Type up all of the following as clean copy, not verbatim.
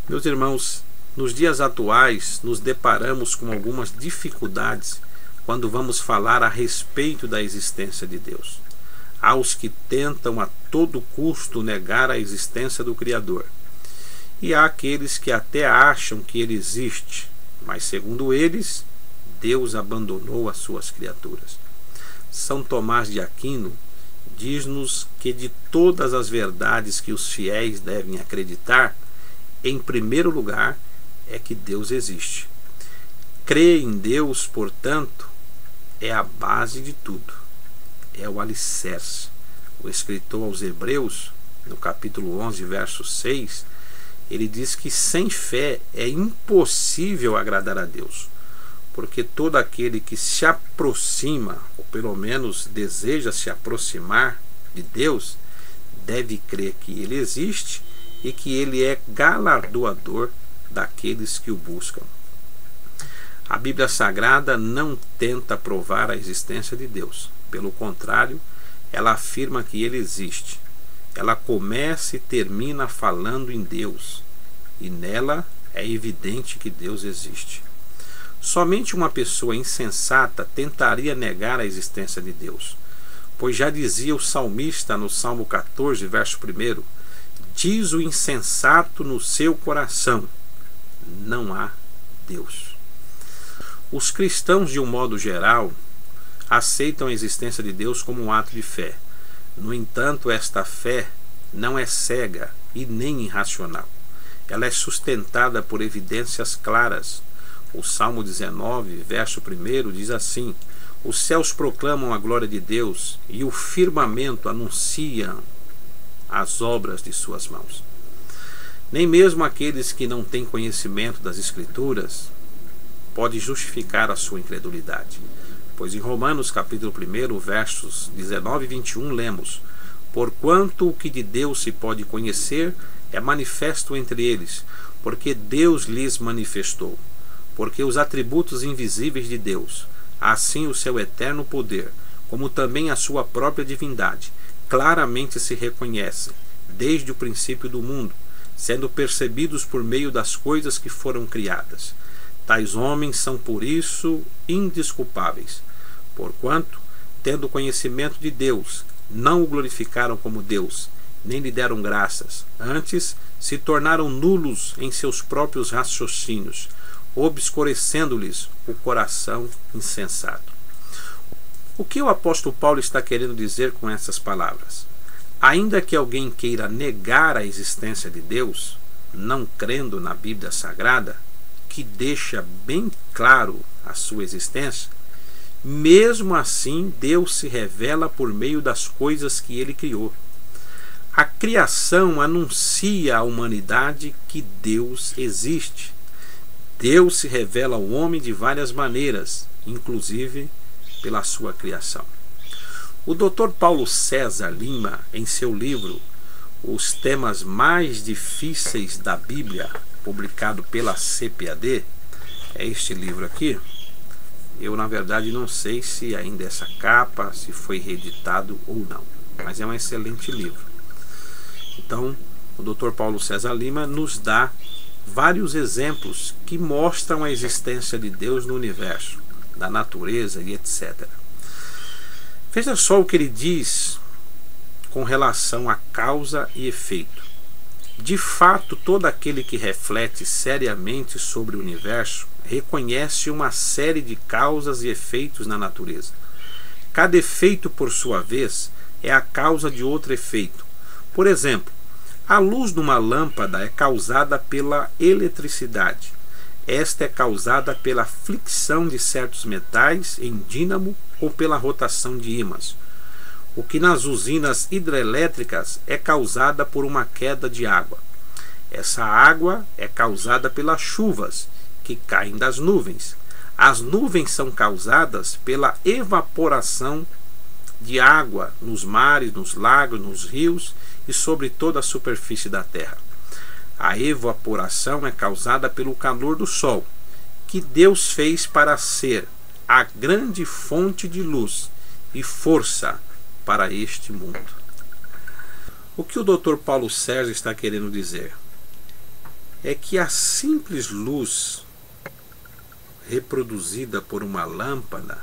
Meus irmãos, nos dias atuais nos deparamos com algumas dificuldades quando vamos falar a respeito da existência de Deus. Há os que tentam a todo custo negar a existência do Criador. E há aqueles que até acham que ele existe, mas segundo eles, Deus abandonou as suas criaturas. São Tomás de Aquino diz-nos que de todas as verdades que os fiéis devem acreditar, em primeiro lugar é que Deus existe. Crer em Deus, portanto, é a base de tudo, é o alicerce. O escritor aos Hebreus, no capítulo 11, verso 6, ele diz que sem fé é impossível agradar a Deus, porque todo aquele que se aproxima, ou pelo menos deseja se aproximar de Deus, deve crer que ele existe e que ele é galardoador daqueles que o buscam. A Bíblia Sagrada não tenta provar a existência de Deus. Pelo contrário, ela afirma que ele existe. Ela começa e termina falando em Deus, e nela é evidente que Deus existe. Somente uma pessoa insensata tentaria negar a existência de Deus, pois já dizia o salmista no Salmo 14, verso 1, diz o insensato no seu coração, não há Deus. Os cristãos, de um modo geral, aceitam a existência de Deus como um ato de fé. No entanto, esta fé não é cega e nem irracional. Ela é sustentada por evidências claras. O Salmo 19, verso 1, diz assim: os céus proclamam a glória de Deus e o firmamento anuncia as obras de suas mãos. Nem mesmo aqueles que não têm conhecimento das Escrituras podem justificar a sua incredulidade. Pois em Romanos capítulo 1, versos 19 e 21, lemos: porquanto o que de Deus se pode conhecer é manifesto entre eles, porque Deus lhes manifestou. Porque os atributos invisíveis de Deus, assim o seu eterno poder, como também a sua própria divindade, claramente se reconhecem, desde o princípio do mundo, sendo percebidos por meio das coisas que foram criadas. Tais homens são por isso indesculpáveis, porquanto, tendo conhecimento de Deus, não o glorificaram como Deus, nem lhe deram graças, antes se tornaram nulos em seus próprios raciocínios, obscurecendo-lhes o coração insensato. O que o apóstolo Paulo está querendo dizer com essas palavras? Ainda que alguém queira negar a existência de Deus, não crendo na Bíblia Sagrada, que deixa bem claro a sua existência, mesmo assim Deus se revela por meio das coisas que ele criou. A criação anuncia à humanidade que Deus existe. Deus se revela ao homem de várias maneiras, inclusive pela sua criação. O Dr. Paulo César Lima, em seu livro Os Temas Mais Difíceis da Bíblia, publicado pela CPAD, é este livro aqui. Eu, na verdade, não sei se ainda é essa capa, se foi reeditado ou não, mas é um excelente livro. Então, o Dr. Paulo César Lima nos dá vários exemplos que mostram a existência de Deus no universo, da natureza e etc. Veja só o que ele diz com relação a causa e efeito. De fato, todo aquele que reflete seriamente sobre o universo reconhece uma série de causas e efeitos na natureza. Cada efeito, por sua vez, é a causa de outro efeito. Por exemplo, a luz de uma lâmpada é causada pela eletricidade. Esta é causada pela fricção de certos metais em dínamo ou pela rotação de ímãs. O que nas usinas hidrelétricas é causada por uma queda de água. Essa água é causada pelas chuvas que caem das nuvens. As nuvens são causadas pela evaporação de água nos mares, nos lagos, nos rios e sobre toda a superfície da terra. A evaporação é causada pelo calor do sol, que Deus fez para ser a grande fonte de luz e força para este mundo. O que o Dr. Paulo Sérgio está querendo dizer? é que a simples luz reproduzida por uma lâmpada,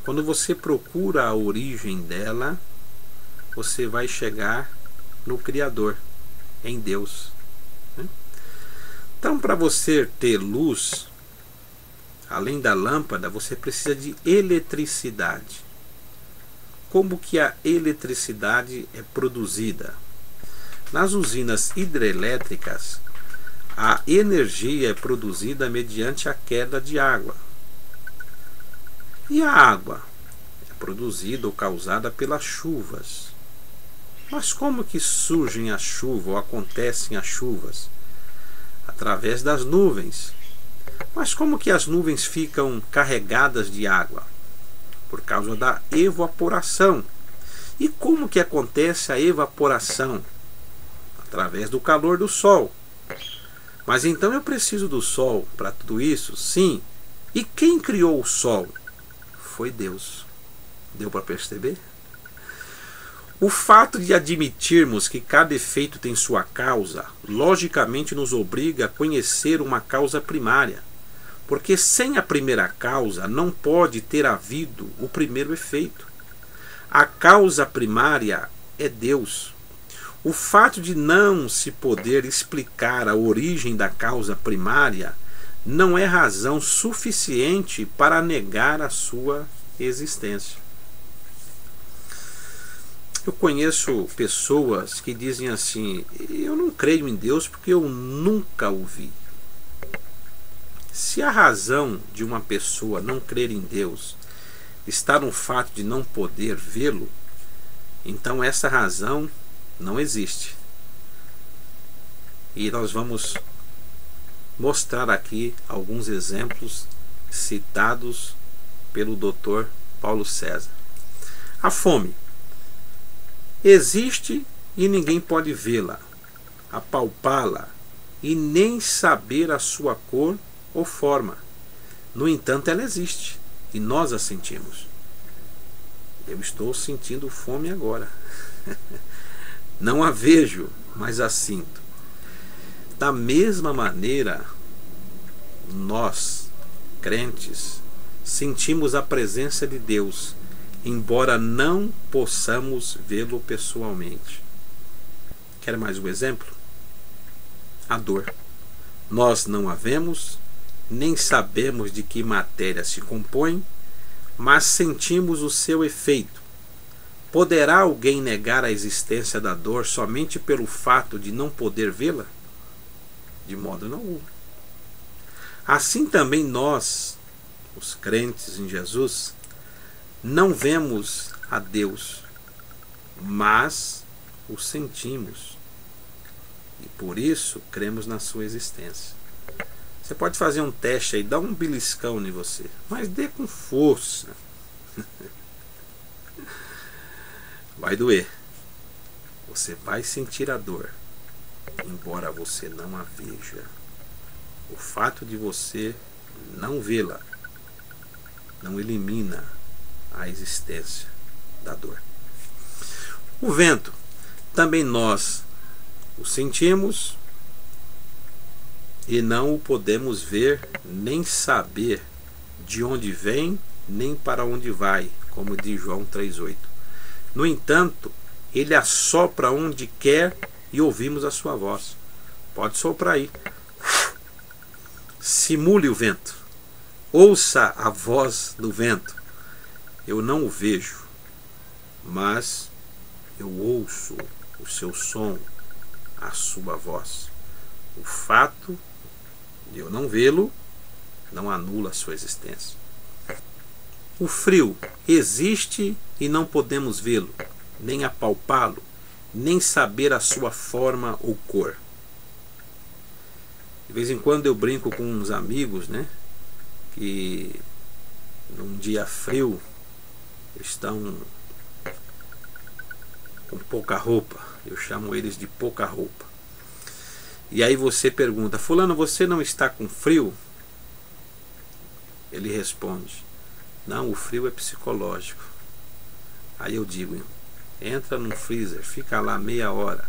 quando você procura a origem dela, você vai chegar no Criador, em Deus. Então, para você ter luz, além da lâmpada, você precisa de eletricidade. Como que a eletricidade é produzida? Nas usinas hidrelétricas, a energia é produzida mediante a queda de água. E a água é produzida ou causada pelas chuvas. Mas como que surgem as chuvas ou acontecem as chuvas? Através das nuvens. Mas como que as nuvens ficam carregadas de água? Por causa da evaporação. E como que acontece a evaporação? Através do calor do sol. Mas então eu preciso do sol para tudo isso? Sim. E quem criou o sol? Foi Deus. Deu para perceber? O fato de admitirmos que cada efeito tem sua causa, logicamente nos obriga a conhecer uma causa primária. Porque sem a primeira causa não pode ter havido o primeiro efeito. A causa primária é Deus. O fato de não se poder explicar a origem da causa primária não é razão suficiente para negar a sua existência. Eu conheço pessoas que dizem assim: eu não creio em Deus porque eu nunca o vi. Se a razão de uma pessoa não crer em Deus está no fato de não poder vê-lo, então essa razão não existe. E nós vamos mostrar aqui alguns exemplos citados pelo Dr. Paulo César. A fome existe e ninguém pode vê-la, apalpá-la e nem saber a sua cor ou forma. No entanto, ela existe e nós a sentimos. Eu estou sentindo fome agora. Não a vejo, mas a sinto. Da mesma maneira, nós, crentes, sentimos a presença de Deus, embora não possamos vê-lo pessoalmente. Quer mais um exemplo? A dor. Nós não a vemos, nem sabemos de que matéria se compõe, mas sentimos o seu efeito. Poderá alguém negar a existência da dor somente pelo fato de não poder vê-la? De modo nenhum. Assim também nós, os crentes em Jesus, não vemos a Deus, mas o sentimos. E por isso cremos na sua existência. Você pode fazer um teste aí, dá um beliscão em você, mas dê com força. Vai doer. Você vai sentir a dor, embora você não a veja. O fato de você não vê-la não elimina a existência da dor. O vento, também nós o sentimos e não o podemos ver nem saber de onde vem nem para onde vai, como diz João 3,8. No entanto, ele assopra onde quer e ouvimos a sua voz. Pode soprar aí. Simule o vento. Ouça a voz do vento. Eu não o vejo, mas eu ouço o seu som, a sua voz. O fato de eu não vê-lo não anula a sua existência. O frio existe e não podemos vê-lo, nem apalpá-lo, nem saber a sua forma ou cor. De vez em quando eu brinco com uns amigos, né, que num dia frio estão com pouca roupa. Eu chamo eles de pouca roupa. E aí você pergunta: fulano, você não está com frio? Ele responde: não, o frio é psicológico. Aí eu digo: entra num freezer, fica lá meia hora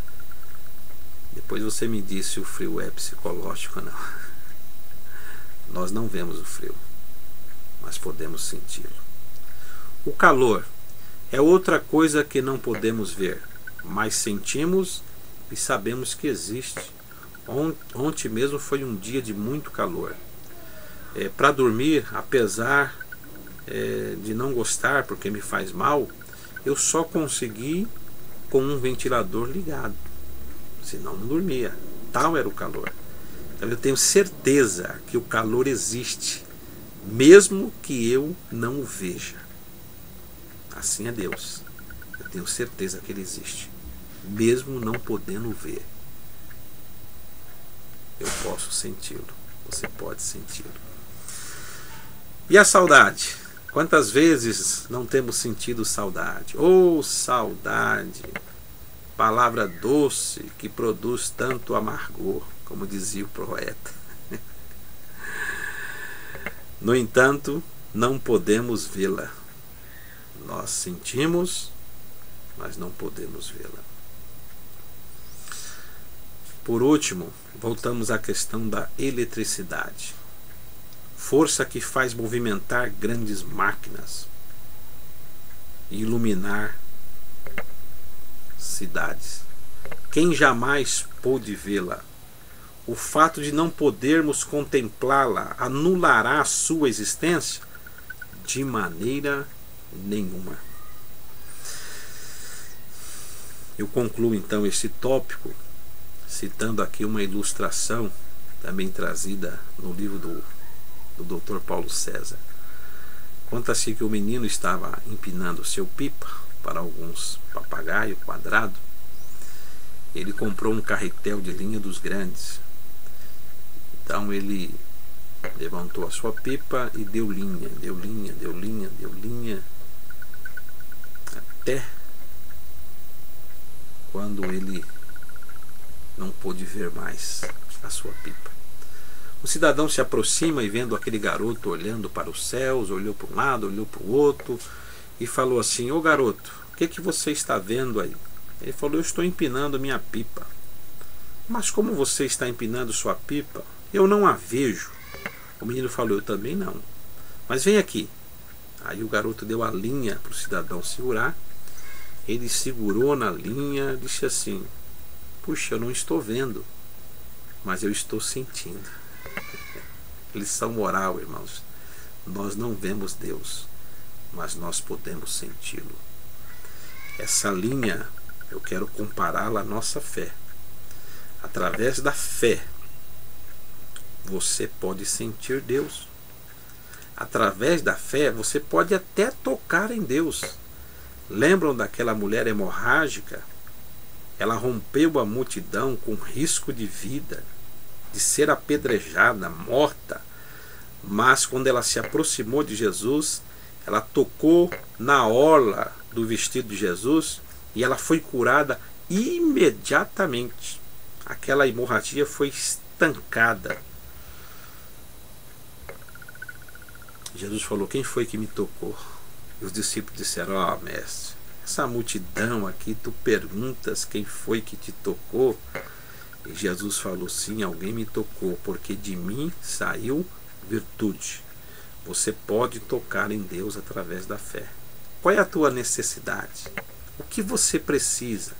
Depois você me diz se o frio é psicológico ou não. Nós não vemos o frio, mas podemos senti-lo. O calor é outra coisa que não podemos ver, mas sentimos e sabemos que existe. Ontem mesmo foi um dia de muito calor. Para dormir, apesar de não gostar porque me faz mal, eu só consegui com um ventilador ligado, senão não dormia. Tal era o calor. Então eu tenho certeza que o calor existe, mesmo que eu não o veja. Assim é Deus. Eu tenho certeza que Ele existe, mesmo não podendo ver. Eu posso senti-lo. Você pode senti-lo. E a saudade? Quantas vezes não temos sentido saudade? Oh, saudade! Palavra doce que produz tanto amargor, como dizia o poeta. No entanto, não podemos vê-la. Nós sentimos, mas não podemos vê-la. Por último, voltamos à questão da eletricidade. Força que faz movimentar grandes máquinas e iluminar cidades. Quem jamais pôde vê-la? O fato de não podermos contemplá-la anulará a sua existência? De maneira nenhuma. Eu concluo então esse tópico citando aqui uma ilustração também trazida no livro do Dr. Paulo César. Conta-se que o menino estava empinando seu pipa para alguns papagaio quadrado. Ele comprou um carretel de linha dos grandes. Então ele levantou a sua pipa e deu linha, deu linha, deu linha, deu linha, até quando ele não pôde ver mais a sua pipa. O cidadão se aproxima e, vendo aquele garoto olhando para os céus, olhou para um lado, olhou para o outro e falou assim: ô garoto, o que você está vendo aí? Ele falou: eu estou empinando minha pipa. Mas como você está empinando sua pipa? Eu não a vejo. O menino falou: eu também não. Mas vem aqui. Aí o garoto deu a linha para o cidadão segurar. Ele segurou na linha, disse assim: puxa, eu não estou vendo, mas eu estou sentindo. Lição moral, irmãos. Nós não vemos Deus, mas nós podemos senti-lo. Essa linha eu quero compará-la à nossa fé. Através da fé você pode sentir Deus. Através da fé você pode até tocar em Deus. Lembram daquela mulher hemorrágica? Ela rompeu a multidão com risco de vida, de ser apedrejada, morta. Mas quando ela se aproximou de Jesus, ela tocou na orla do vestido de Jesus e ela foi curada imediatamente. Aquela hemorragia foi estancada. Jesus falou: quem foi que me tocou? E os discípulos disseram: ó, mestre, essa multidão aqui, tu perguntas quem foi que te tocou? E Jesus falou: sim, alguém me tocou, porque de mim saiu virtude. Você pode tocar em Deus através da fé. Qual é a tua necessidade? O que você precisa?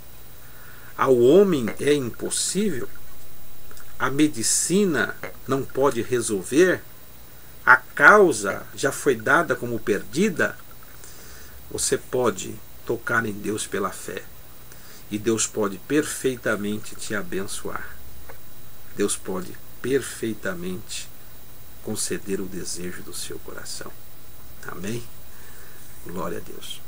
Ao homem é impossível? A medicina não pode resolver? A causa já foi dada como perdida? Você pode tocar em Deus pela fé. E Deus pode perfeitamente te abençoar. Deus pode perfeitamente conceder o desejo do seu coração. Amém? Glória a Deus.